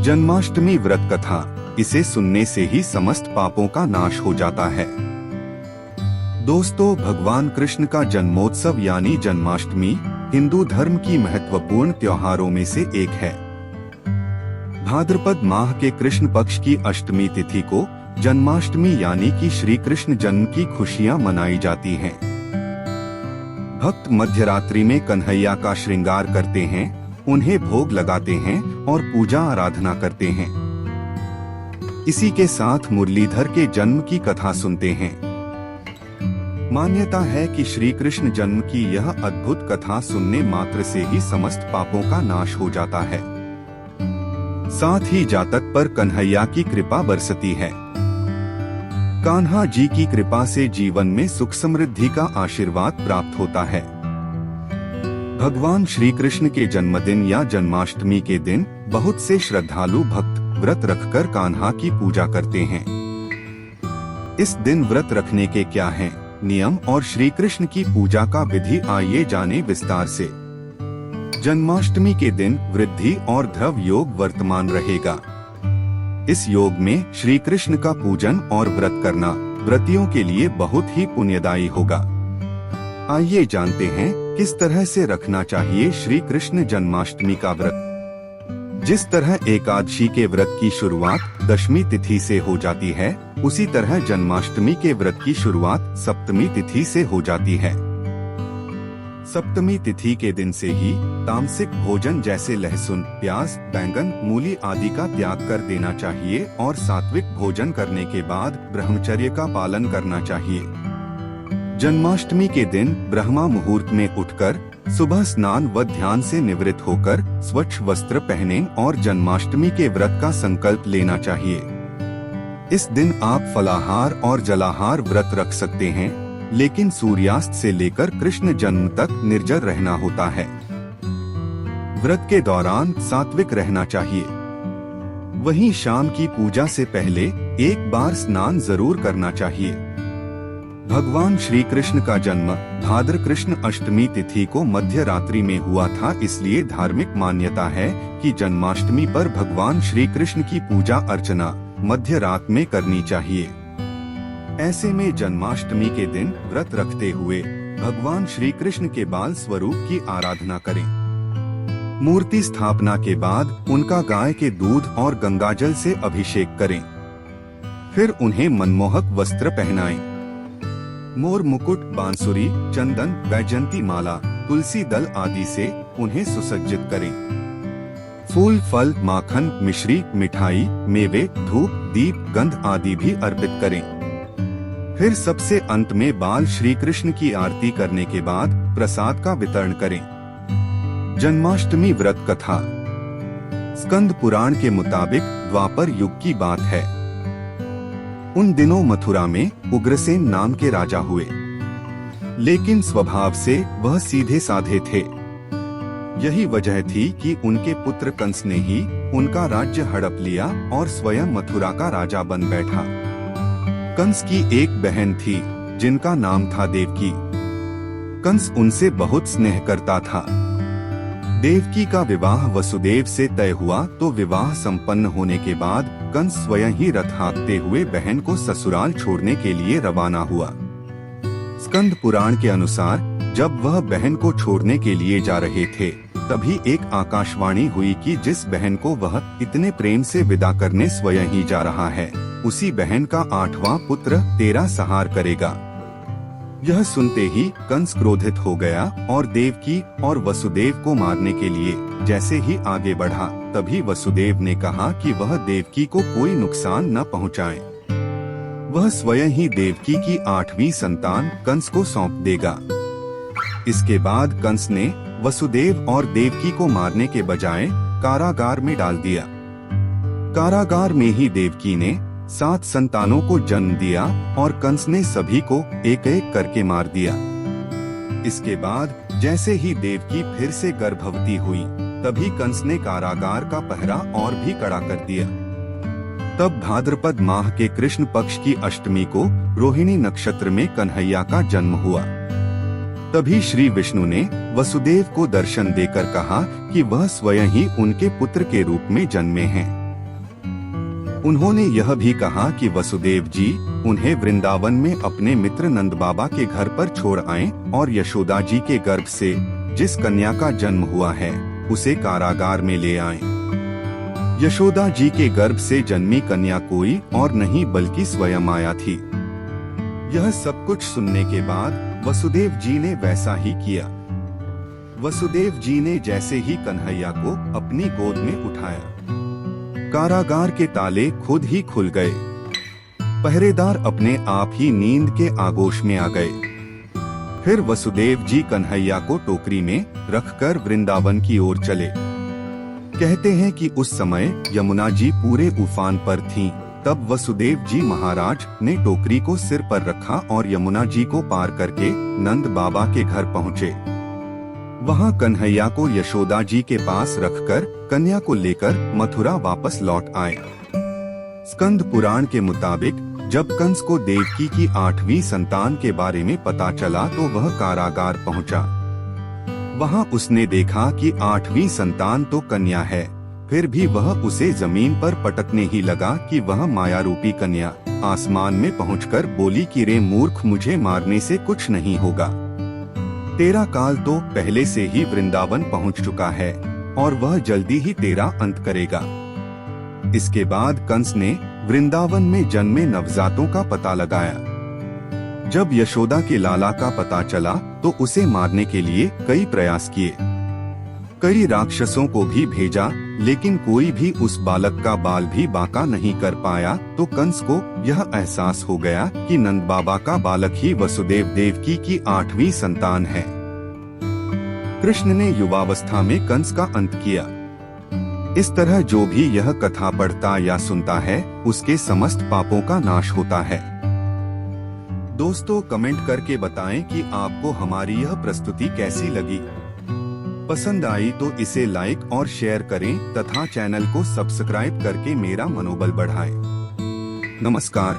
जन्माष्टमी व्रत कथा, इसे सुनने से ही समस्त पापों का नाश हो जाता है। दोस्तों, भगवान कृष्ण का जन्मोत्सव यानी जन्माष्टमी हिंदू धर्म की महत्वपूर्ण त्योहारों में से एक है। भाद्रपद माह के कृष्ण पक्ष की अष्टमी तिथि को जन्माष्टमी यानी कि श्री कृष्ण जन्म की खुशियां मनाई जाती हैं। भक्त मध्यरात्रि में कन्हैया का श्रृंगार करते हैं, उन्हें भोग लगाते हैं और पूजा आराधना करते हैं। इसी के साथ मुरलीधर के जन्म की कथा सुनते हैं। मान्यता है कि श्री कृष्ण जन्म की यह अद्भुत कथा सुनने मात्र से ही समस्त पापों का नाश हो जाता है। साथ ही जातक पर कन्हैया की कृपा बरसती है। कान्हा जी की कृपा से जीवन में सुख समृद्धि का आशीर्वाद प्राप्त होता है। भगवान श्री कृष्ण के जन्मदिन या जन्माष्टमी के दिन बहुत से श्रद्धालु भक्त व्रत रखकर कान्हा की पूजा करते हैं। इस दिन व्रत रखने के क्या हैं नियम और श्री कृष्ण की पूजा का विधि, आइए जाने विस्तार से। जन्माष्टमी के दिन वृद्धि और ध्रुव योग वर्तमान रहेगा। इस योग में श्री कृष्ण का पूजन और व्रत करना व्रतियों के लिए बहुत ही पुण्यदायी होगा। आइए जानते हैं किस तरह से रखना चाहिए श्री कृष्ण जन्माष्टमी का व्रत। जिस तरह एकादशी के व्रत की शुरुआत दशमी तिथि से हो जाती है, उसी तरह जन्माष्टमी के व्रत की शुरुआत सप्तमी तिथि से हो जाती है। सप्तमी तिथि के दिन से ही तामसिक भोजन जैसे लहसुन, प्याज, बैंगन, मूली आदि का त्याग कर देना चाहिए और सात्विक भोजन करने के बाद ब्रह्मचर्य का पालन करना चाहिए। जन्माष्टमी के दिन ब्रह्मा मुहूर्त में उठकर सुबह स्नान व ध्यान से निवृत्त होकर स्वच्छ वस्त्र पहनें और जन्माष्टमी के व्रत का संकल्प लेना चाहिए। इस दिन आप फलाहार और जलाहार व्रत रख सकते हैं, लेकिन सूर्यास्त से लेकर कृष्ण जन्म तक निर्जर रहना होता है। व्रत के दौरान सात्विक रहना चाहिए। वहीं शाम की पूजा से पहले एक बार स्नान जरूर करना चाहिए। भगवान श्री कृष्ण का जन्म भाद्र कृष्ण अष्टमी तिथि को मध्य रात्रि में हुआ था, इसलिए धार्मिक मान्यता है कि जन्माष्टमी पर भगवान श्री कृष्ण की पूजा अर्चना मध्य रात में करनी चाहिए। ऐसे में जन्माष्टमी के दिन व्रत रखते हुए भगवान श्री कृष्ण के बाल स्वरूप की आराधना करें। मूर्ति स्थापना के बाद उनका गाय के दूध और गंगाजल से अभिषेक करें। फिर उन्हें मनमोहक वस्त्र पहनाएं। मोर मुकुट, बांसुरी, चंदन, वैजयंती माला, तुलसी दल आदि से उन्हें सुसज्जित करें। फूल, फल, माखन, मिश्री, मिठाई, मेवे, धूप, दीप, गंध आदि भी अर्पित करें। फिर सबसे अंत में बाल श्री कृष्ण की आरती करने के बाद प्रसाद का वितरण करें। जन्माष्टमी व्रत कथा स्कंद पुराण के मुताबिक द्वापर युग की बात है। उन दिनों मथुरा में उग्रसेन नाम के राजा हुए, लेकिन स्वभाव से वह सीधे साधे थे। यही वजह थी कि उनके पुत्र कंस ने ही उनका राज्य हड़प लिया और स्वयं मथुरा का राजा बन बैठा। कंस की एक बहन थी जिनका नाम था देवकी। कंस उनसे बहुत स्नेह करता था। देवकी का विवाह वसुदेव से तय हुआ तो विवाह संपन्न होने के बाद कंस स्वयं ही रथ हाँकते हुए बहन को ससुराल छोड़ने के लिए रवाना हुआ। स्कंद पुराण के अनुसार जब वह बहन को छोड़ने के लिए जा रहे थे, तभी एक आकाशवाणी हुई कि जिस बहन को वह इतने प्रेम से विदा करने स्वयं ही जा रहा है, उसी बहन का 8वां पुत्र तेरा संहार करेगा। यह सुनते ही कंस क्रोधित हो गया और देवकी और वसुदेव को मारने के लिए जैसे ही आगे बढ़ा, तभी वसुदेव ने कहा कि वह देवकी को कोई नुकसान न पहुंचाए। वह स्वयं ही देवकी की 8वीं संतान कंस को सौंप देगा। इसके बाद कंस ने वसुदेव और देवकी को मारने के बजाय कारागार में डाल दिया। कारागार में ही देवकी ने 7 संतानों को जन्म दिया और कंस ने सभी को एक एक करके मार दिया। इसके बाद जैसे ही देवकी फिर से गर्भवती हुई, तभी कंस ने कारागार का पहरा और भी कड़ा कर दिया। तब भाद्रपद माह के कृष्ण पक्ष की अष्टमी को रोहिणी नक्षत्र में कन्हैया का जन्म हुआ। तभी श्री विष्णु ने वसुदेव को दर्शन देकर कहा कि वह स्वयं ही उनके पुत्र के रूप में जन्मे हैं। उन्होंने यह भी कहा कि वसुदेव जी उन्हें वृंदावन में अपने मित्र नंद बाबा के घर पर छोड़ आएं और यशोदा जी के गर्भ से जिस कन्या का जन्म हुआ है उसे कारागार में ले आएं। यशोदा जी के गर्भ से जन्मी कन्या कोई और नहीं बल्कि स्वयं आया थी। यह सब कुछ सुनने के बाद वसुदेव जी ने वैसा ही किया। वसुदेव जी ने जैसे ही कन्हैया को अपनी गोद में उठाया, कारागार के ताले खुद ही खुल गए। पहरेदार अपने आप ही नींद के आगोश में आ गए। फिर वसुदेव जी कन्हैया को टोकरी में रखकर वृंदावन की ओर चले। कहते हैं कि उस समय यमुना जी पूरे उफान पर थीं। तब वसुदेव जी महाराज ने टोकरी को सिर पर रखा और यमुना जी को पार करके नंद बाबा के घर पहुँचे। वहाँ कन्हैया को यशोदा जी के पास रखकर कन्या को लेकर मथुरा वापस लौट आए। स्कंद पुराण के मुताबिक जब कंस को देवकी की 8वीं संतान के बारे में पता चला तो वह कारागार पहुंचा। वहां उसने देखा कि 8वीं संतान तो कन्या है, फिर भी वह उसे जमीन पर पटकने ही लगा कि वह माया रूपी कन्या आसमान में पहुंचकर बोली कि रे मूर्ख, मुझे मारने से कुछ नहीं होगा। तेरा काल तो पहले से ही वृंदावन पहुंच चुका है और वह जल्दी ही तेरा अंत करेगा। इसके बाद कंस ने वृंदावन में जन्मे नवजातों का पता लगाया। जब यशोदा के लाला का पता चला तो उसे मारने के लिए कई प्रयास किए। कई राक्षसों को भी भेजा, लेकिन कोई भी उस बालक का बाल भी बांका नहीं कर पाया। तो कंस को यह एहसास हो गया कि नंद बाबा का बालक ही वसुदेव देवकी की 8वीं संतान है। कृष्ण ने युवावस्था में कंस का अंत किया। इस तरह जो भी यह कथा पढ़ता या सुनता है उसके समस्त पापों का नाश होता है। दोस्तों, कमेंट करके बताएं कि आपको हमारी यह प्रस्तुति कैसी लगी। पसंद आई तो इसे लाइक और शेयर करें तथा चैनल को सब्सक्राइब करके मेरा मनोबल बढ़ाएं। नमस्कार।